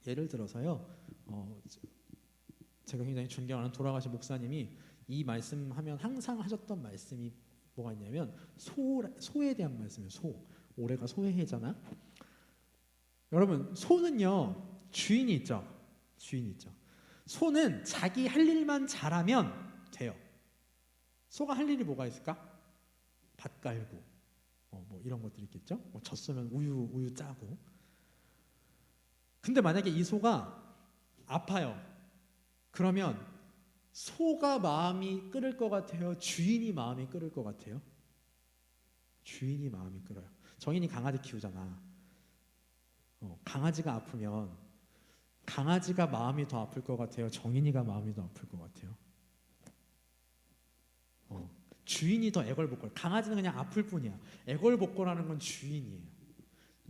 예를 들어서요, 제가 굉장히 존경하는 돌아가신 목사님이 이 말씀하면 항상 하셨던 말씀이 뭐가 있냐면 소에 대한 말씀이에요. 올해가 소의 해잖아. 여러분, 소는요 주인이 있죠. 주인이 있죠. 소는 자기 할 일만 잘하면 돼요. 소가 할 일이 뭐가 있을까? 밭 갈고 뭐 이런 것들이 있겠죠. 뭐 젖소면 우유 짜고. 근데 만약에 이 소가 아파요. 그러면 소가 마음이 끓을 것 같아요? 주인이 마음이 끓을 것 같아요? 주인이 마음이 끓어요. 정인이 강아지 키우잖아. 강아지가 아프면 강아지가 마음이 더 아플 것 같아요? 정인이가 마음이 더 아플 것 같아요? 주인이 더 애걸복걸. 강아지는 그냥 아플 뿐이야. 애걸복걸하는 건 주인이에요.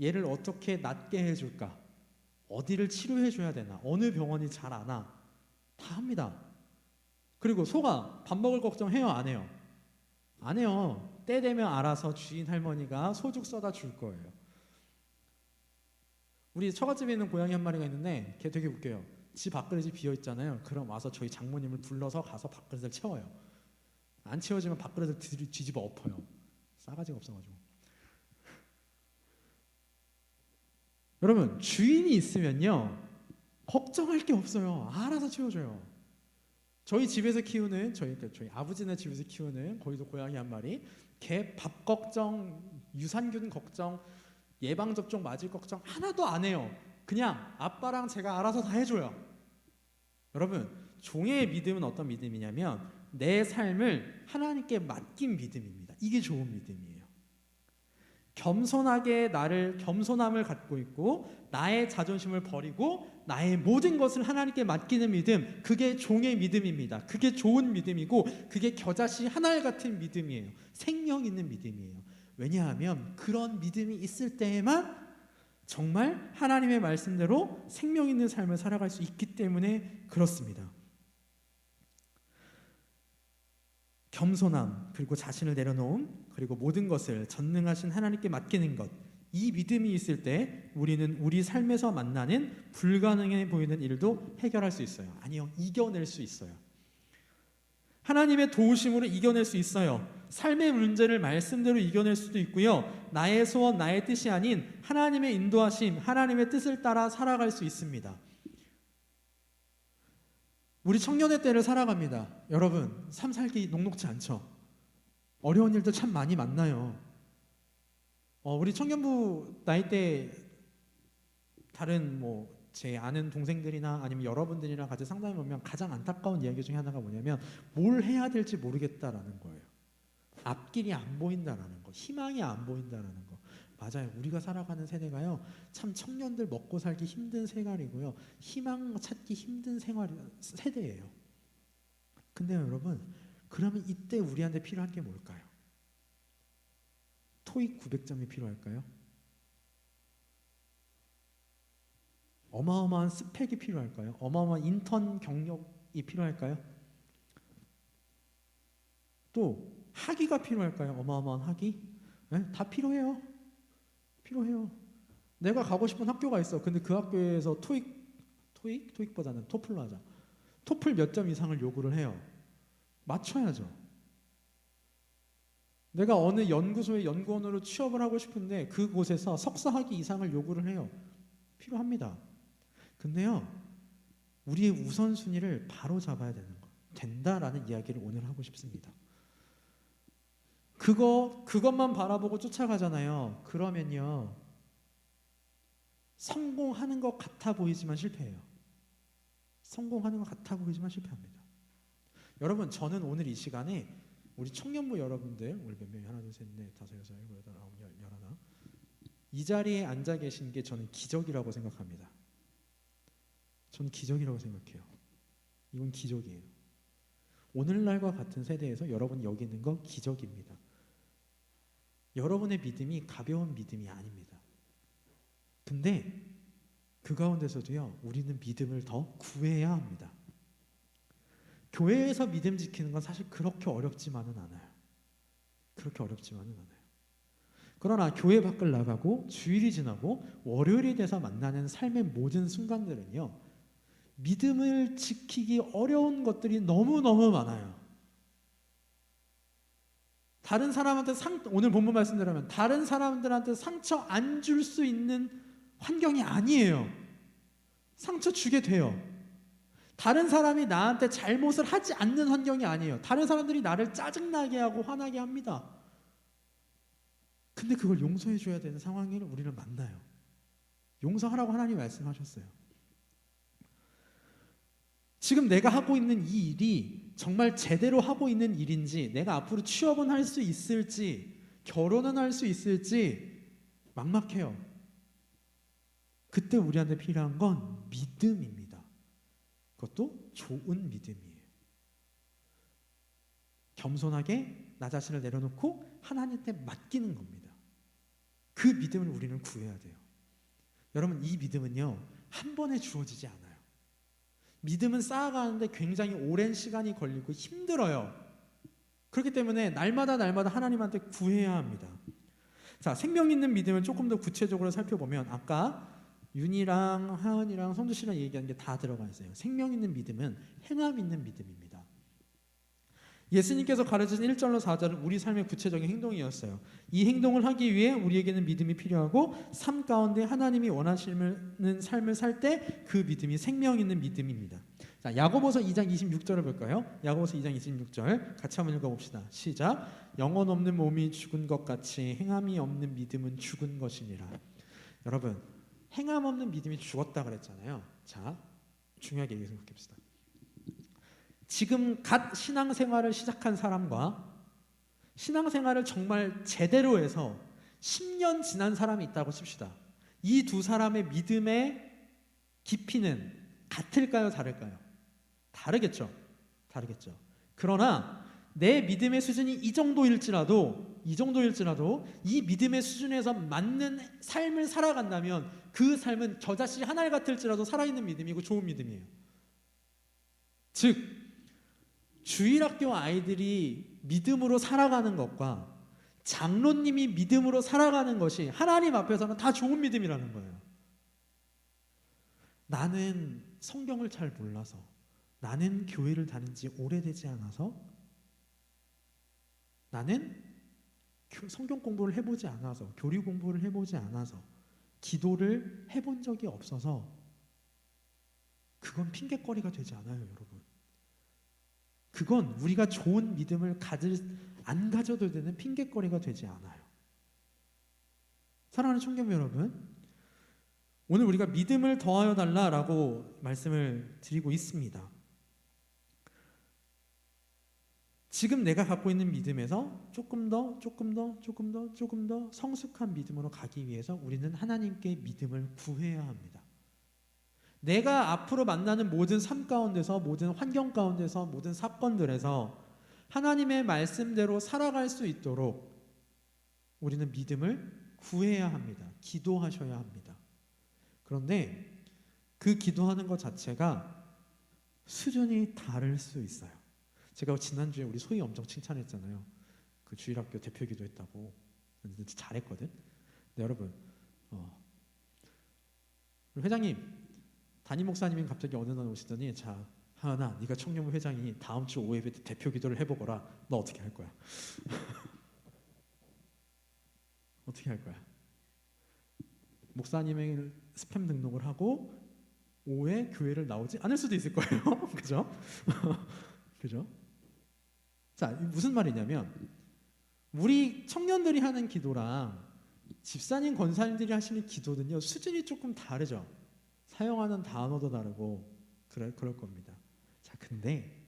얘를 어떻게 낫게 해줄까? 어디를 치료해줘야 되나? 어느 병원이 잘 아나? 다 합니다. 그리고 소가 밥 먹을 걱정해요? 안 해요? 안 해요. 때 되면 알아서 주인 할머니가 소죽 써다 줄 거예요. 우리 처갓집에 있는 고양이 한 마리가 있는데 걔 되게 웃겨요. 집 밥그릇이 비어 있잖아요. 그럼 와서 저희 장모님을 불러서 가서 밥그릇을 채워요. 안 채워지면 밥그릇을 뒤집어 엎어요. 싸가지가 없어가지고. 여러분, 주인이 있으면요 걱정할 게 없어요. 알아서 채워줘요. 저희 집에서 키우는 저희 아버지네 집에서 키우는 거기도 고양이 한 마리, 걔 밥 걱정, 유산균 걱정, 예방 접종 맞을 걱정 하나도 안 해요. 그냥 아빠랑 제가 알아서 다 해줘요. 여러분, 종의 믿음은 어떤 믿음이냐면 내 삶을 하나님께 맡긴 믿음입니다. 이게 좋은 믿음이에요. 겸손하게 겸손함을 갖고 있고 나의 자존심을 버리고 나의 모든 것을 하나님께 맡기는 믿음, 그게 종의 믿음입니다. 그게 좋은 믿음이고 그게 겨자씨 하나알 같은 믿음이에요. 생명 있는 믿음이에요. 왜냐하면 그런 믿음이 있을 때에만 정말 하나님의 말씀대로 생명 있는 삶을 살아갈 수 있기 때문에 그렇습니다. 겸손함, 그리고 자신을 내려놓음, 그리고 모든 것을 전능하신 하나님께 맡기는 것, 이 믿음이 있을 때 우리는 우리 삶에서 만나는 불가능해 보이는 일도 해결할 수 있어요. 아니요, 이겨낼 수 있어요. 하나님의 도우심으로 이겨낼 수 있어요. 삶의 문제를 말씀대로 이겨낼 수도 있고요. 나의 소원, 나의 뜻이 아닌 하나님의 인도하심, 하나님의 뜻을 따라 살아갈 수 있습니다. 우리 청년의 때를 살아갑니다. 여러분, 삶 살기 녹록지 않죠? 어려운 일도 참 많이 만나요. 우리 청년부 나이 때 다른 제 아는 동생들이나 아니면 여러분들이랑 같이 상담해 보면 가장 안타까운 이야기 중에 하나가 뭐냐면 뭘 해야 될지 모르겠다라는 거예요. 앞길이 안 보인다라는 거, 희망이 안 보인다라는 거. 맞아요. 우리가 살아가는 세대가요, 참 청년들 먹고 살기 힘든 세대이고요, 희망 찾기 힘든 세대예요. 근데요, 여러분, 그러면 이때 우리한테 필요한 게 뭘까요? 토익 900점이 필요할까요? 어마어마한 스펙이 필요할까요? 어마어마한 인턴 경력이 필요할까요? 또 학위가 필요할까요? 어마어마한 학위? 네? 다 필요해요. 필요해요. 내가 가고 싶은 학교가 있어. 근데 그 학교에서 토익보다는 토플로 하자. 토플 몇 점 이상을 요구를 해요. 맞춰야죠. 내가 어느 연구소의 연구원으로 취업을 하고 싶은데 그곳에서 석사 학위 이상을 요구를 해요. 필요합니다. 근데요, 우리의 우선순위를 바로 잡아야 되는 거, 된다라는 이야기를 오늘 하고 싶습니다. 그것만 바라보고 쫓아가잖아요. 그러면요, 성공하는 것 같아 보이지만 실패해요. 성공하는 것 같아 보이지만 실패합니다. 여러분, 저는 오늘 이 시간에 우리 청년부 여러분들, 우리 몇 명이 하나, 둘, 셋, 넷, 다섯, 여섯, 일곱, 여덟, 아홉, 열, 열하나, 이 자리에 앉아 계신 게 저는 기적이라고 생각합니다. 저는 기적이라고 생각해요. 이건 기적이에요. 오늘날과 같은 세대에서 여러분이 여기 있는 건 기적입니다. 여러분의 믿음이 가벼운 믿음이 아닙니다. 근데 그 가운데서도요, 우리는 믿음을 더 구해야 합니다. 교회에서 믿음 지키는 건 사실 그렇게 어렵지만은 않아요. 그렇게 어렵지만은 않아요. 그러나 교회 밖을 나가고 주일이 지나고 월요일이 돼서 만나는 삶의 모든 순간들은요, 믿음을 지키기 어려운 것들이 너무너무 많아요. 다른 사람한테 오늘 본문 말씀대로면 다른 사람들한테 상처 안 줄 수 있는 환경이 아니에요. 상처 주게 돼요. 다른 사람이 나한테 잘못을 하지 않는 환경이 아니에요. 다른 사람들이 나를 짜증나게 하고 화나게 합니다. 근데 그걸 용서해 줘야 되는 상황을 우리는 만나요. 용서하라고 하나님 말씀하셨어요. 지금 내가 하고 있는 이 일이 정말 제대로 하고 있는 일인지, 내가 앞으로 취업은 할 수 있을지, 결혼은 할 수 있을지 막막해요. 그때 우리한테 필요한 건 믿음입니다. 그것도 좋은 믿음이에요. 겸손하게 나 자신을 내려놓고 하나님한테 맡기는 겁니다. 그 믿음을 우리는 구해야 돼요. 여러분, 이 믿음은요, 한 번에 주어지지 않아요. 믿음은 쌓아가는데 굉장히 오랜 시간이 걸리고 힘들어요. 그렇기 때문에 날마다 하나님한테 구해야 합니다. 자, 생명 있는 믿음을 조금 더 구체적으로 살펴보면 아까 윤이랑 하은이랑 성주 씨랑 얘기한 게 다 들어가 있어요. 생명 있는 믿음은 행함 있는 믿음입니다. 예수님께서 가르치신 1절로 4절은 우리 삶의 구체적인 행동이었어요. 이 행동을 하기 위해 우리에게는 믿음이 필요하고 삶 가운데 하나님이 원하시는 삶을 살 때 그 믿음이 생명 있는 믿음입니다. 자, 야고보서 2장 26절을 볼까요? 야고보서 2장 26절 같이 한번 읽어봅시다. 시작. 영혼 없는 몸이 죽은 것 같이 행함이 없는 믿음은 죽은 것이니라. 여러분, 행함 없는 믿음이 죽었다 그랬잖아요. 자, 중요하게 얘기 생각해봅시다. 지금 갓 신앙생활을 시작한 사람과 신앙생활을 정말 제대로 해서 10년 지난 사람이 있다고 칩시다. 이 두 사람의 믿음의 깊이는 같을까요? 다를까요? 다르겠죠. 그러나 내 믿음의 수준이 이 정도일지라도 이 믿음의 수준에서 맞는 삶을 살아간다면 그 삶은 겨자씨 하나 같을지라도 살아있는 믿음이고 좋은 믿음이에요. 즉, 주일학교 아이들이 믿음으로 살아가는 것과 장로님이 믿음으로 살아가는 것이 하나님 앞에서는 다 좋은 믿음이라는 거예요. 나는 성경을 잘 몰라서, 나는 교회를 다닌 지 오래되지 않아서, 나는 성경 공부를 해보지 않아서, 교리 공부를 해보지 않아서, 기도를 해본 적이 없어서 그건 핑계거리가 되지 않아요, 여러분. 그건 우리가 좋은 믿음을 안 가져도 되는 핑계거리가 되지 않아요. 사랑하는 청교부 여러분, 오늘 우리가 믿음을 더하여 달라라고 말씀을 드리고 있습니다. 지금 내가 갖고 있는 믿음에서 조금 더 성숙한 믿음으로 가기 위해서 우리는 하나님께 믿음을 구해야 합니다. 내가 앞으로 만나는 모든 삶 가운데서, 모든 환경 가운데서, 모든 사건들에서 하나님의 말씀대로 살아갈 수 있도록 우리는 믿음을 구해야 합니다. 기도하셔야 합니다. 그런데 그 기도하는 것 자체가 수준이 다를 수 있어요. 제가 지난주에 우리 소희 엄청 칭찬했잖아요. 그 주일학교 대표 기도했다고. 잘했거든. 근데 여러분, 회장님, 담임 목사님이 갑자기 어느 날 오시더니, 자, 하은아, 네가 청년부 회장이 다음 주 오예배 때 대표 기도를 해보거라. 너 어떻게 할 거야? 어떻게 할 거야? 목사님의 스팸 등록을 하고 오후에 교회를 나오지 않을 수도 있을 거예요. 그죠? 그죠? 자, 무슨 말이냐면 우리 청년들이 하는 기도랑 집사님, 권사님들이 하시는 기도는요, 수준이 조금 다르죠. 사용하는 단어도 다르고 그럴 겁니다. 자, 근데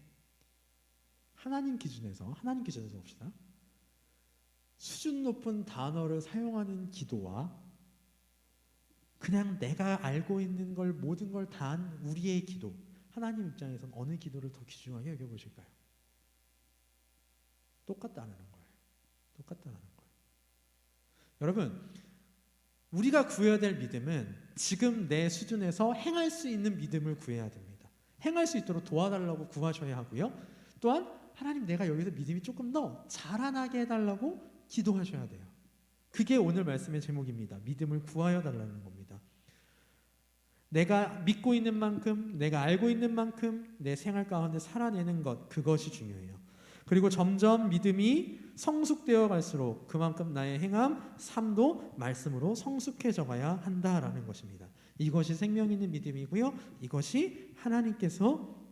하나님 기준에서 봅시다. 수준 높은 단어를 사용하는 기도와 그냥 내가 알고 있는 걸 모든 걸 다 한 우리의 기도, 하나님 입장에서는 어느 기도를 더 귀중하게 여겨보실까요? 똑같다는 거예요. 여러분, 우리가 구해야 될 믿음은 지금 내 수준에서 행할 수 있는 믿음을 구해야 됩니다. 행할 수 있도록 도와달라고 구하셔야 하고요. 또한 하나님, 내가 여기서 믿음이 조금 더 자라나게 해달라고 기도하셔야 돼요. 그게 오늘 말씀의 제목입니다. 믿음을 구하여 달라는 겁니다. 내가 믿고 있는 만큼, 내가 알고 있는 만큼 내 생활 가운데 살아내는 것, 그것이 중요해요. 그리고 점점 믿음이 성숙되어 갈수록 그만큼 나의 행함, 삶도 말씀으로 성숙해져 가야 한다라는 것입니다. 이것이 생명 있는 믿음이고요. 이것이 하나님께서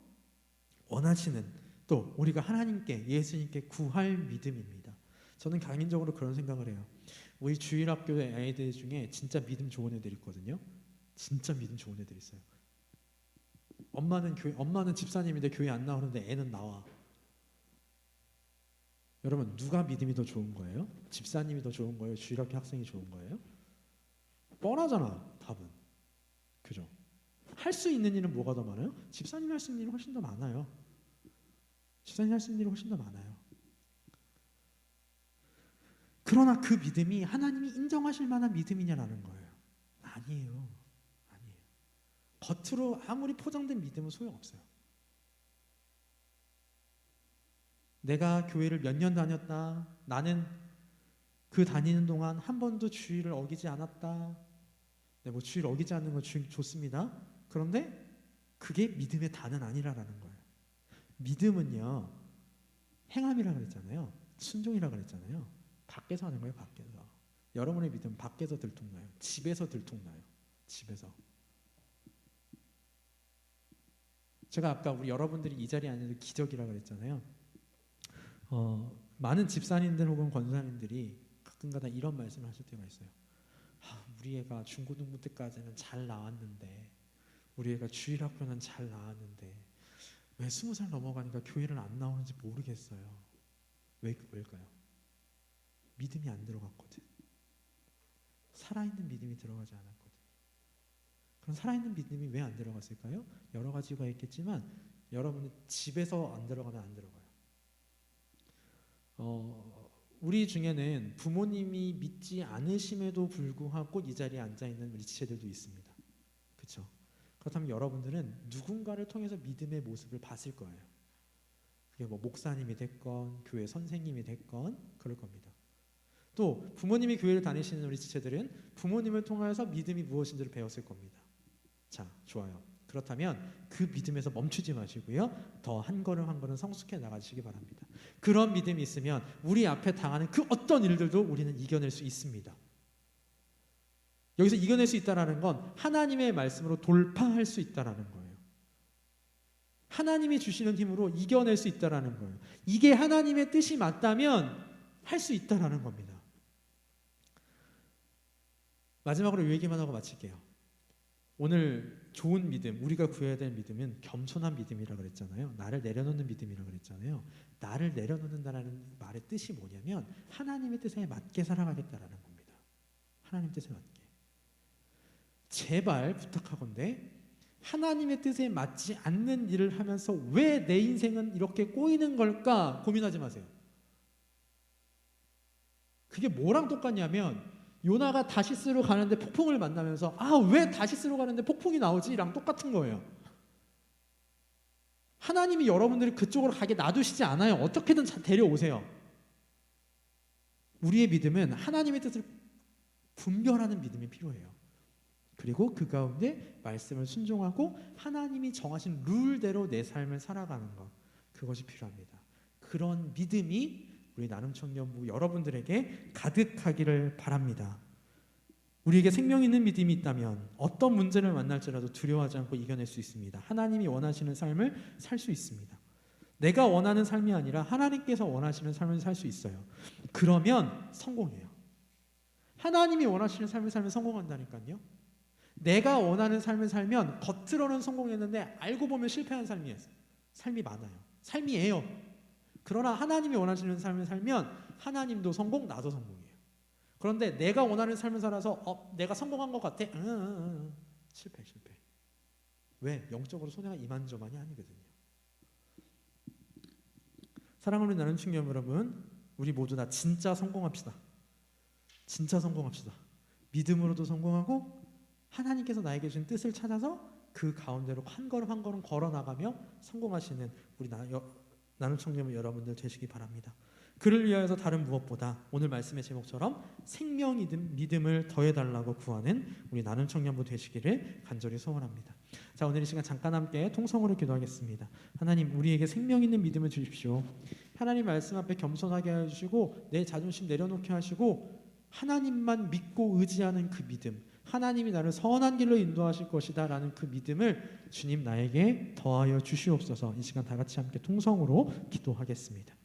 원하시는, 또 우리가 하나님께, 예수님께 구할 믿음입니다. 저는 개인적으로 그런 생각을 해요. 우리 주일학교의 아이들 중에 진짜 믿음 좋은 애들 있거든요. 진짜 믿음 좋은 애들 있어요. 엄마는 집사님인데 교회 안 나오는데 애는 나와. 여러분, 누가 믿음이 더 좋은 거예요? 집사님이 더 좋은 거예요? 주일학교 학생이 좋은 거예요? 뻔하잖아, 답은. 그죠? 할 수 있는 일은 뭐가 더 많아요? 집사님이 할 수 있는 일이 훨씬 더 많아요. 집사님이 할 수 있는 일이 훨씬 더 많아요. 그러나 그 믿음이 하나님이 인정하실 만한 믿음이냐라는 거예요. 아니에요. 아니에요. 겉으로 아무리 포장된 믿음은 소용없어요. 내가 교회를 몇 년 다녔다. 나는 그 다니는 동안 한 번도 주의를 어기지 않았다. 네, 뭐 주의를 어기지 않는 건 좋습니다. 그런데 그게 믿음의 다는 아니라는 거예요. 믿음은요, 행함이라 그랬잖아요. 순종이라 그랬잖아요. 밖에서 하는 거예요. 밖에서. 여러분의 믿음 밖에서 들통나요. 집에서 들통나요. 집에서. 제가 아까 우리 여러분들이 이 자리에 앉아서 기적이라 그랬잖아요. 많은 집사님들 혹은 권사님들이 가끔가다 이런 말씀을 하실 때가 있어요. 우리 애가 중고등부 때까지는 잘 나왔는데, 우리 애가 주일학교는 잘 나왔는데 왜 20살 넘어가니까 교회를 안 나오는지 모르겠어요. 왜일까요? 믿음이 안 들어갔거든. 살아있는 믿음이 들어가지 않았거든. 그럼 살아있는 믿음이 왜 안 들어갔을까요? 여러 가지가 있겠지만 여러분이 집에서 안 들어가면 안 들어가요. 우리 중에는 부모님이 믿지 않으심에도 불구하고 이 자리에 앉아있는 우리 지체들도 있습니다. 그렇죠? 그렇다면 여러분들은 누군가를 통해서 믿음의 모습을 봤을 거예요. 그게 뭐 목사님이 됐건 교회 선생님이 됐건 그럴 겁니다. 또 부모님이 교회를 다니시는 우리 지체들은 부모님을 통해서 믿음이 무엇인지를 배웠을 겁니다. 자, 좋아요. 그렇다면 그 믿음에서 멈추지 마시고요. 더 한 걸음 한 걸음 성숙해 나가시기 바랍니다. 그런 믿음이 있으면 우리 앞에 당하는 그 어떤 일들도 우리는 이겨낼 수 있습니다. 여기서 이겨낼 수 있다는 건 하나님의 말씀으로 돌파할 수 있다는 거예요. 하나님이 주시는 힘으로 이겨낼 수 있다는 거예요. 이게 하나님의 뜻이 맞다면 할 수 있다는 겁니다. 마지막으로 이 얘기만 하고 마칠게요. 오늘 좋은 믿음, 우리가 구해야 될 믿음은 겸손한 믿음이라고 그랬잖아요. 나를 내려놓는 믿음이라고 그랬잖아요. 나를 내려놓는다는 말의 뜻이 뭐냐면 하나님의 뜻에 맞게 살아가겠다라는 겁니다. 하나님 뜻에 맞게. 제발 부탁하건대 하나님의 뜻에 맞지 않는 일을 하면서 왜 내 인생은 이렇게 꼬이는 걸까 고민하지 마세요. 그게 뭐랑 똑같냐면 요나가 다시스로 가는데 폭풍을 만나면서 왜 다시스로 가는데 폭풍이 나오지? 랑 똑같은 거예요. 하나님이 여러분들이 그쪽으로 가게 놔두시지 않아요. 어떻게든 데려오세요. 우리의 믿음은 하나님의 뜻을 분별하는 믿음이 필요해요. 그리고 그 가운데 말씀을 순종하고 하나님이 정하신 룰대로 내 삶을 살아가는 것, 그것이 필요합니다. 그런 믿음이 우리 나눔청년부 여러분들에게 가득하기를 바랍니다. 우리에게 생명 있는 믿음이 있다면 어떤 문제를 만날지라도 두려워하지 않고 이겨낼 수 있습니다. 하나님이 원하시는 삶을 살 수 있습니다. 내가 원하는 삶이 아니라 하나님께서 원하시는 삶을 살 수 있어요. 그러면 성공해요. 하나님이 원하시는 삶을 살면 성공한다니까요. 내가 원하는 삶을 살면 겉으로는 성공했는데 알고 보면 실패한 삶이 많아요. 삶이에요. 그러나 하나님이 원하시는 삶을 살면 하나님도 성공, 나도 성공이에요. 그런데 내가 원하는 삶을 살아서 내가 성공한 것 같아? 실패. 왜? 영적으로 손해가 이만저만이 아니거든요. 사랑하는 나눔 친구 여러분, 우리 모두 다 진짜 성공합시다. 진짜 성공합시다. 믿음으로도 성공하고 하나님께서 나에게 주신 뜻을 찾아서 그 가운데로 한 걸음 한 걸음 걸어 나가며 성공하시는 우리 나눔 청년부 여러분들 되시기 바랍니다. 그를 위하여서 다른 무엇보다 오늘 말씀의 제목처럼 생명이든 믿음을 더해달라고 구하는 우리 나눔 청년부 되시기를 간절히 소원합니다. 자, 오늘 이 시간 잠깐 함께 통성으로 기도하겠습니다. 하나님, 우리에게 생명 있는 믿음을 주십시오. 하나님 말씀 앞에 겸손하게 해주시고 내 자존심 내려놓게 하시고 하나님만 믿고 의지하는 그 믿음, 하나님이 나를 선한 길로 인도하실 것이다 라는 그 믿음을 주님 나에게 더하여 주시옵소서. 이 시간 다 같이 함께 통성으로 기도하겠습니다.